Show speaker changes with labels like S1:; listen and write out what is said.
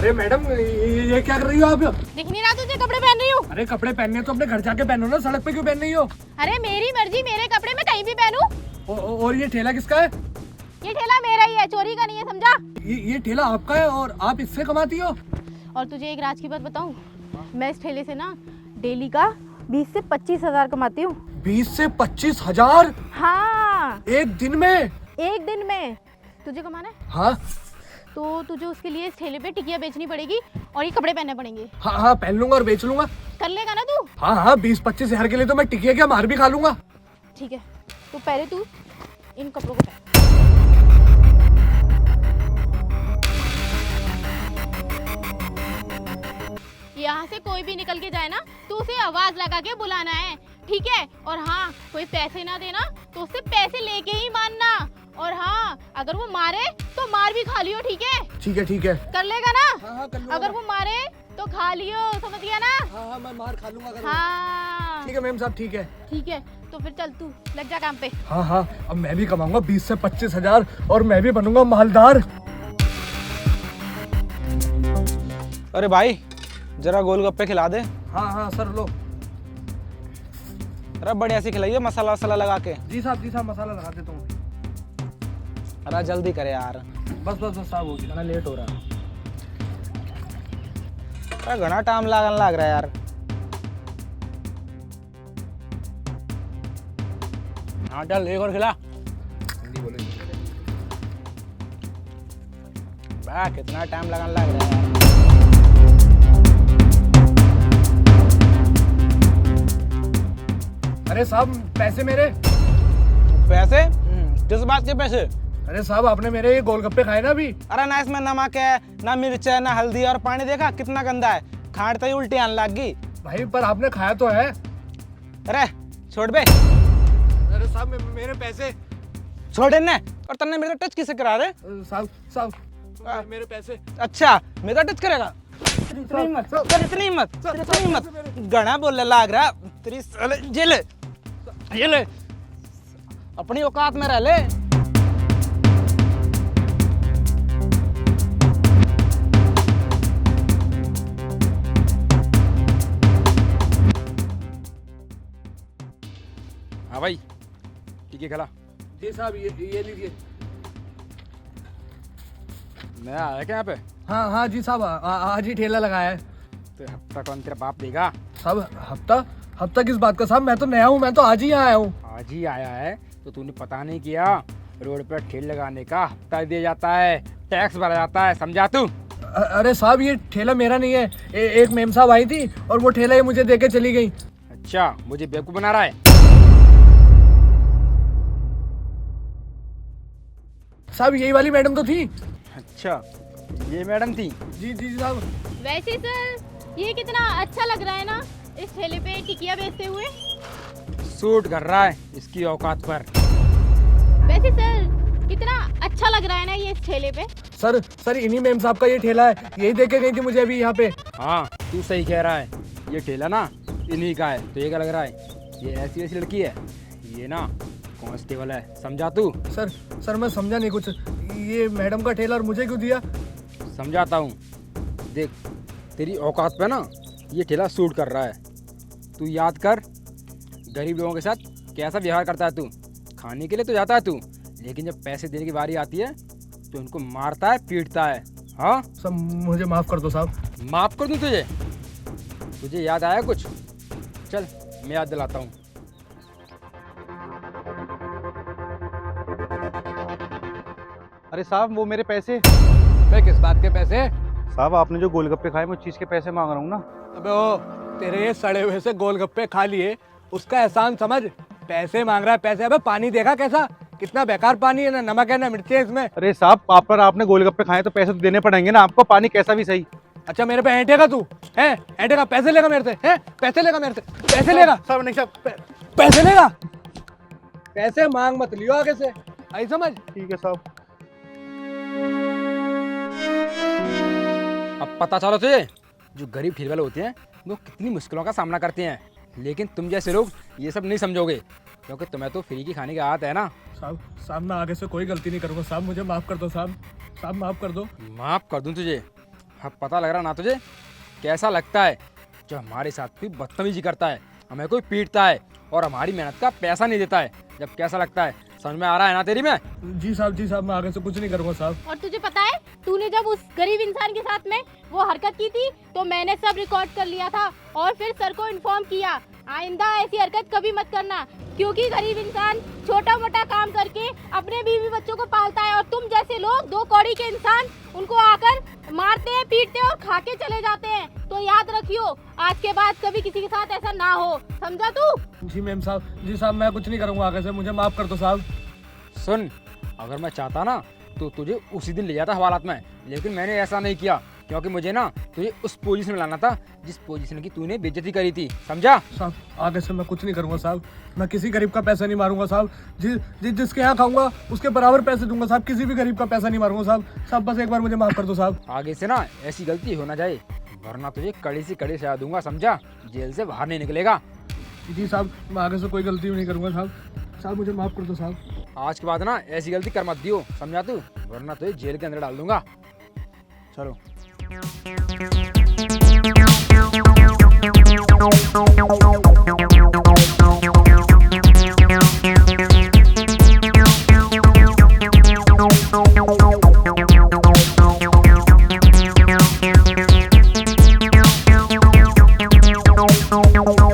S1: अरे मैडम ये क्या कर रही हो आप?
S2: दिख नहीं रहा तुझे कपड़े पहन रही हूँ?
S1: अरे कपड़े पहनने तो अपने घर जाके पहनो ना, सड़क पे क्यों पहन रही हो?
S2: अरे मेरी मर्जी, मेरे कपड़े मैं कहीं भी पहनूं।
S1: और ये ठेला किसका है?
S2: ये ठेला मेरा ही है, चोरी का नहीं है, समझा?
S1: ये ठेला आपका है और आप इससे कमाती हो?
S2: और तुझे एक राज की बात बताऊं, मैं इस ठेले से ना डेली का 20 से 25 हजार कमाती हूँ।
S1: 20 से 25 हजार?
S2: हाँ,
S1: एक दिन में?
S2: एक दिन में। तुझे कमाना है
S1: हाँ
S2: तो तुझे उसके लिए इस ठेले पे टिकिया बेचनी पड़ेगी और ये कपड़े पहनने पड़ेंगे।
S1: हाँ हाँ पहन लूंगा और बेच लूंगा।
S2: कर लेगा ना तू?
S1: हाँ हाँ 20-25 हजार के लिए तो मैं टिकिया क्या मार भी खा लूंगा।
S2: ठीक है, तो पहले तू इन कपड़ों को पहन। यहाँ से कोई भी निकल के जाए ना तो उसे आवाज लगा के बुलाना है, ठीक है? और हाँ, कोई पैसे ना देना तो उससे पैसे लेके ही मानना। और हाँ, अगर वो मारे तो मार भी खा लियो, ठीक है?
S1: ठीक है ठीक है।
S2: कर लेगा ना?
S1: हाँ हाँ कर लूंगा।
S2: अगर वो मारे तो खा लियो, समझ गया ना?
S1: हाँ हाँ मैं मार खा लूंगा अगर।
S2: हाँ
S1: ठीक है मैम साहब, ठीक है।
S2: ठीक है, तो फिर चल तू लग जा काम पे।
S1: हाँ हाँ अब मैं भी कमाऊंगा 20 से 25 हजार और मैं भी बनूंगा मालदार।
S3: अरे भाई जरा गोलगप्पे खिला दे।
S1: हाँ हाँ सर लो।
S3: अरे बढ़िया सी खिलाइए, मसाला वसाला लगा के।
S1: जी साहब मसाला लगा देता हूँ।
S3: अरे जल्दी करे यार,
S1: बस बस बस साहब हो गया, लेट हो रहा है।
S3: अरे घना टाइम लागन लग रहा है यार। हाँ चल एक और खिला। वाह कितना टाइम लगन लग रहा है यार।
S1: अरे साहब पैसे मेरे।
S3: पैसे? किस बात के पैसे?
S1: अरे साहब आपने मेरे ये गोलगप्पे खाए ना अभी।
S3: अरे ना इसमें नमक है ना मिर्च है ना हल्दी, और पानी देखा कितना गंदा है, खाटते ही उल्टी आने लग गई।
S1: भाई पर आपने खाया तो है।
S3: अरे छोड़ बे।
S1: अरे साहब मेरे पैसे।
S3: छोड़ ने, और तन्ने मेरे को टच किसे करा रहे?
S1: साहब मेरे पैसे।
S3: अच्छा मेरा टच करेगा? इतनी मत गणा बोलने लग रहा तेरी साले। ये ले अपनी औकात में रह ले। हाँ भाई ठीक है खिला।
S1: जी साहब ये लीजिए।
S3: मैं आया क्या यहाँ पे?
S1: हाँ हाँ जी साहब आज ही ठेला लगाया है।
S3: तो हफ्ता कौन तेरा बाप देगा?
S1: साहब हफ्ता किस बात का साहब? मैं तो नया हूँ, मैं तो आज ही यहाँ आया हूँ।
S3: आज ही आया है तो तूने पता नहीं किया? रोड पर ठेल लगाने का हफ्ता दिया जाता है, टैक्स भरा जाता है, समझा तू?
S1: अरे साहब ये ठेला मेरा नहीं है। एक मेम साहब आई थी और वो ठेला ये मुझे देके चली गई।
S3: अच्छा मुझे बेवकूफ बना रहा है?
S1: साहब यही वाली मैडम तो थी।
S3: अच्छा ये मैडम थी?
S1: जी जी साहब।
S2: वैसे सर ये कितना अच्छा लग रहा है ना इस ठेले पे टिकिया बेचते हुए।
S3: सूट कर रहा है इसकी औकात पर।
S2: वैसे सर कितना अच्छा लग रहा है ना ये इस ठेले पे।
S1: सर इन्हीं मेम साहब का ये ठेला है, यही देके गई थी मुझे अभी यहाँ पे।
S3: हाँ तू सही कह रहा है, ये ठेला ना इन्हीं का है। तो ये क्या लग रहा है? ये ऐसी वैसी लड़की है, ये ना कांस्टेबल है, समझा तू?
S1: सर मैं समझा नहीं कुछ। ये मैडम का ठेला और मुझे क्यों दिया?
S3: समझाता हूँ, देख तेरी औकात पे ना ये ठेला सूट कर रहा है। तू याद कर गरीब लोगों के साथ कैसा व्यवहार करता है तू। खाने के लिए तो जाता है तू, लेकिन जब पैसे देने की बारी आती है तो उनको मारता है, पीटता है। हाँ
S1: सब मुझे माफ कर दो साहब।
S3: माफ कर दूँ तुझे? तुझे याद आया कुछ? चल मैं याद दिलाता हूँ।
S4: अरे साहब वो मेरे पैसे।
S1: मैं किस बात के पैसे?
S4: साहब आपने जो गोलगप्पे खाए मैं उस चीज के पैसे मांग रहा हूँ ना।
S1: अबे ओ तेरे ये सड़े हुए से गोलगप्पे खा लिए उसका एहसान समझ। पैसे मांग रहा है पैसे? अबे पानी देखा कैसा, कितना बेकार पानी है, ना नमक है ना मिर्ची है इसमें।
S4: अरे साहब आप पर आपने गोलगप्पे खाए तो पैसे तो देने पड़ेंगे ना आपको, पानी कैसा भी सही।
S1: अच्छा मेरे पे ऐंठेगा तू? है ऐंठेगा? पैसे लेगा मेरे से? है पैसे लेगा मेरे से? पैसे लेगा?
S4: साहब नहीं साहब।
S1: पैसे लेगा? पैसे मांग मत लियो आगे से, आई समझ?
S4: ठीक है साहब।
S3: अब पता चलो तुझे जो गरीब ठेले वाले होते हैं वो कितनी मुश्किलों का सामना करते हैं, लेकिन तुम जैसे लोग ये सब नहीं समझोगे क्योंकि तुम्हें तो फ्री की खाने की आदत है ना।
S1: साहब मैं आगे से कोई गलती नहीं करूँगा साहब, मुझे माफ कर दो साहब। साहब माफ कर दो।
S3: माफ कर दूं तुझे? अब पता लग रहा ना तुझे कैसा लगता है जो हमारे साथ भी बदतमीजी करता है, हमें कोई पीटता है और हमारी मेहनत का पैसा नहीं देता है। जब कैसा लगता है समझ में आ रहा है ना तेरी में?
S1: जी साहब, मैं आगे से कुछ नहीं करूँगा साहब।
S2: और तुझे पता है तूने जब उस गरीब इंसान के साथ में वो हरकत की थी तो मैंने सब रिकॉर्ड कर लिया था और फिर सर को इन्फॉर्म किया। आइंदा ऐसी हरकत कभी मत करना, क्योंकि गरीब इंसान छोटा मोटा काम करके अपने बीवी बच्चों को पालता है और तुम जैसे लोग 2 कौड़ी के इंसान उनको आकर मारते हैं, पीटते हैं और खा के चले जाते हैं। तो याद रखियो, आज के बाद कभी किसी के साथ ऐसा ना हो, समझा तू?
S1: जी मैम साहब, जी साहब, मैं कुछ नहीं करूँगा आगे से, मुझे माफ़ कर दो साहब।
S3: सुन, अगर मैं चाहता ना तो तुझे उसी दिन ले जाता हवालात में, लेकिन मैंने ऐसा नहीं किया क्योंकि मुझे ना तुझे उस पोजीशन में लाना था जिस पोजीशन की तूने बेइज्जती करी थी, समझा?
S1: साहब आगे से मैं कुछ नहीं करूँगा साहब, मैं किसी गरीब का पैसा नहीं मारूंगा साहब। जिसके यहाँ खाऊंगा उसके बराबर पैसे दूंगा साहब, किसी भी गरीब का पैसा नहीं मारूंगा साहब। साहब बस एक बार मुझे माफ़ कर दो साहब।
S3: आगे से ना ऐसी गलती हो ना जाए, वरना तुझे कड़ी से कड़ी सजा दूंगा, समझा? जेल से बाहर नहीं निकलेगा।
S1: जी साहब, मैं आगे से कोई गलती भी नहीं करूँगा साहब। साहब मुझे माफ़ कर दो साहब।
S3: आज के बाद ना ऐसी गलती कर मत दियो, समझा तू? वरना तुझे जेल के अंदर डाल दूंगा। चलो।